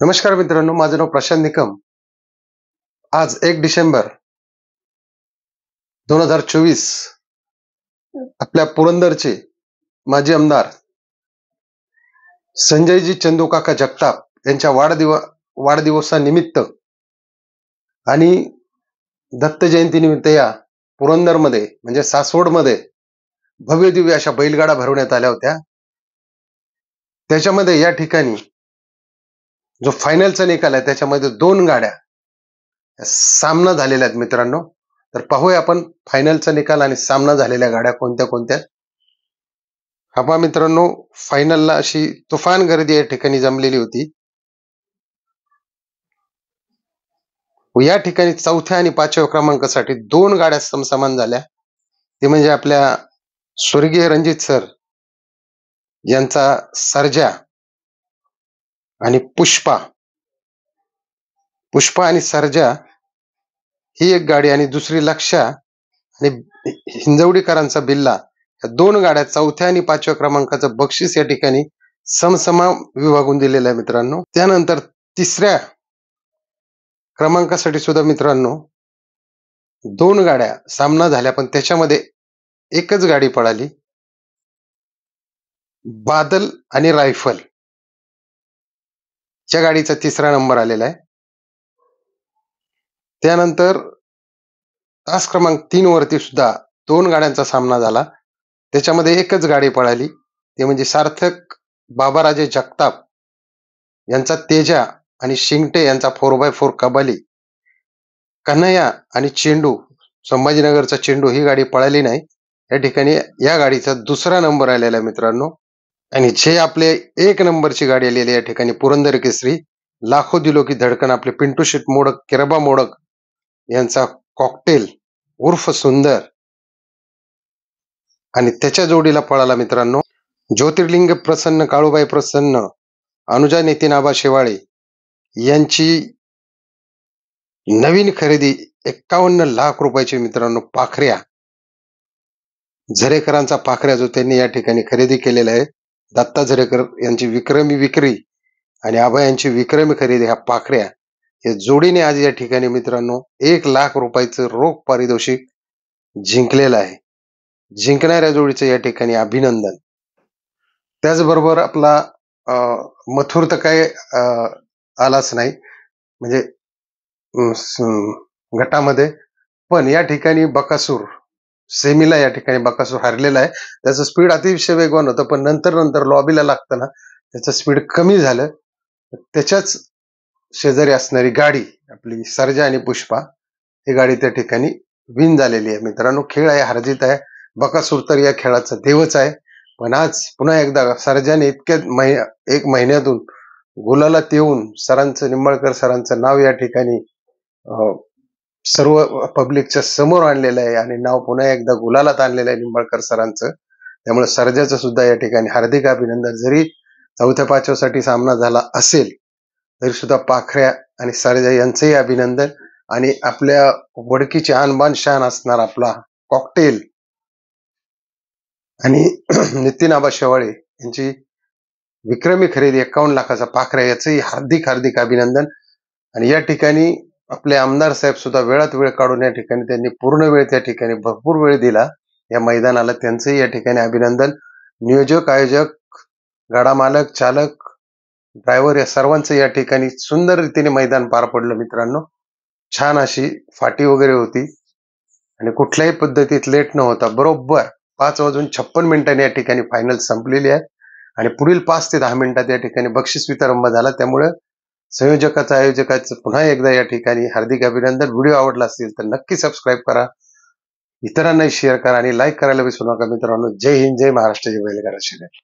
नमस्कार मित्रांनो, माझं नाव प्रशांत निकम. आज 1 डिसेंबर 2024 आपल्या पुरंदरचे माजी आमदार संजयजी चंदूकाका जगताप यांच्या वाढदिवसानिमित्त आणि दत्त जयंतीनिमित्त या पुरंदरमध्ये म्हणजे सासवडमध्ये भव्य दिव्य अशा बैलगाडा भरवण्यात आल्या होत्या. त्याच्यामध्ये या ठिकाणी जो फायनलचा निकाल आहे त्याच्यामध्ये 2 गाड्या सामना झालेल्या आहेत मित्रांनो. तर पाहूया आपण फायनलचा निकाल आणि सामना झालेल्या गाड्या कोणत्या कोणत्या. हा पहा मित्रांनो, फायनलला अशी तुफान गर्दी या ठिकाणी जमलेली होती. या ठिकाणी 4थ्या आणि 5व्या क्रमांकासाठी 2 गाड्या समसमान झाल्या. ते म्हणजे आपल्या स्वर्गीय रणजित सर यांचा सर्जा आणि पुष्पा आणि सर्जा ही एक गाडी आणि दुसरी लक्षा आणि हिंजवडीकरांचा बिल्ला, या 2 गाड्या 4थ्या आणि 5व्या क्रमांकाचं बक्षीस या ठिकाणी समसमा विभागून दिलेलं आहे मित्रांनो. त्यानंतर 3ऱ्या क्रमांकासाठी सुद्धा मित्रांनो 2 गाड्या सामना झाल्या, पण त्याच्यामध्ये एकच गाडी पळाली, बादल आणि रायफल या गाडीचा 3रा नंबर आलेला आहे. त्यानंतर तास क्रमांक 3 वरती सुद्धा 2 गाड्यांचा सामना झाला. त्याच्यामध्ये एकच गाडी पळाली, ते म्हणजे सार्थक बाबाराजे जगताप यांचा तेजा आणि शिंगटे यांचा 4x4 कबाली. कन्हैया आणि चेंडू संभाजीनगरचा चेंडू ही गाडी पळाली नाही. या ठिकाणी या गाडीचा 2रा नंबर आलेला आहे मित्रांनो. आणि जे आपले 1 नंबरची गाडी आलेली या ठिकाणी पुरंदर केसरी लाखो दिलो की धडकन आपले पिंटू शेट मोडक, किरबा मोडक यांचा कॉकटेल उर्फ सुंदर आणि त्याच्या जोडीला पळाला मित्रांनो ज्योतिर्लिंग प्रसन्न, काळूबाई प्रसन्न, अनुजा नितीन आबा शेवाळे यांची नवीन खरेदी 51 लाख रुपयाची मित्रांनो पाखऱ्या, झरेकरांचा पाखऱ्या जो त्यांनी या ठिकाणी खरेदी केलेला आहे. दत्ता झरेकर यांची विक्रमी विक्री आणि आबा यांची विक्रमी खरेदी, ह्या पाखऱ्या या जोडीने आज या ठिकाणी मित्रांनो 1 लाख रुपयाचं रोख पारितोषिक जिंकलेलं आहे. जिंकणाऱ्या जोडीचं या ठिकाणी अभिनंदन. त्याचबरोबर आपला मथुर तर काय आलाच नाही म्हणजे गटामध्ये, पण या ठिकाणी बकासूर सेमीला या ठिकाणी बकासूर हरलेला आहे. त्याचं स्पीड अतिशय वेगवान होतं, पण नंतर लॉबीला लागताना त्याचं स्पीड कमी झालं. त्याच्याच शेजारी असणारी गाडी आपली सर्जा आणि पुष्पा ही गाडी त्या ठिकाणी विन झालेली आहे मित्रांनो. खेळ आहे, हारजीत आहे. बकासूर तर या खेळाचा देवच आहे, पण आज पुन्हा एकदा सर्जाने 1 महिन्यातून गुलालात येऊन सरांचं, निंबाळकर सरांचं नाव या ठिकाणी सर्व पब्लिकच्या समोर आणलेलं आहे आणि नाव पुन्हा एकदा गुलालात आणलेलं आहे निंबाळकर सरांचं. त्यामुळे सर्जाचं सुद्धा या ठिकाणी हार्दिक अभिनंदन. जरी 4थ्या 5व्या साठी सामना झाला असेल तरी सुद्धा पाखऱ्या आणि सर्जा यांचंही अभिनंदन. आणि आपल्या वडकीची आणबान शान असणार आपला कॉकटेल आणि नितीन आबा शेवाळे यांची विक्रमी खरेदी 51 लाखाचा पाखऱ्या, याचंही हार्दिक अभिनंदन. आणि या ठिकाणी आपले आमदार साहेब सुद्धा वेळात वेळ काढून या ठिकाणी त्यांनी पूर्ण वेळ त्या ठिकाणी भरपूर वेळ दिला या मैदानाला, त्यांचंही या ठिकाणी अभिनंदन. नियोजक, आयोजक, गाडा मालक, चालक, ड्रायव्हर या सर्वांचं या ठिकाणी सुंदर रीतीने मैदान पार पडलं मित्रांनो. छान अशी फाटी वगैरे होती आणि कुठल्याही पद्धतीत लेट न होता बरोबर 5:56 या ठिकाणी फायनल संपलेली आहे. आणि पुढील 5 ते 10 मिनिटात या ठिकाणी बक्षीस वितरण झाला. त्यामुळे संयोजकाचं, आयोजकाचं पुन्हा एकदा या ठिकाणी हार्दिक अभिनंदन. व्हिडिओ आवडला असेल तर नक्की सबस्क्राईब करा, इतरांनाही शेअर करा आणि लाईक करायला विसरू नका मित्रांनो. जय हिंद, जय महाराष्ट्र, जय बैलगाडा शर्यत.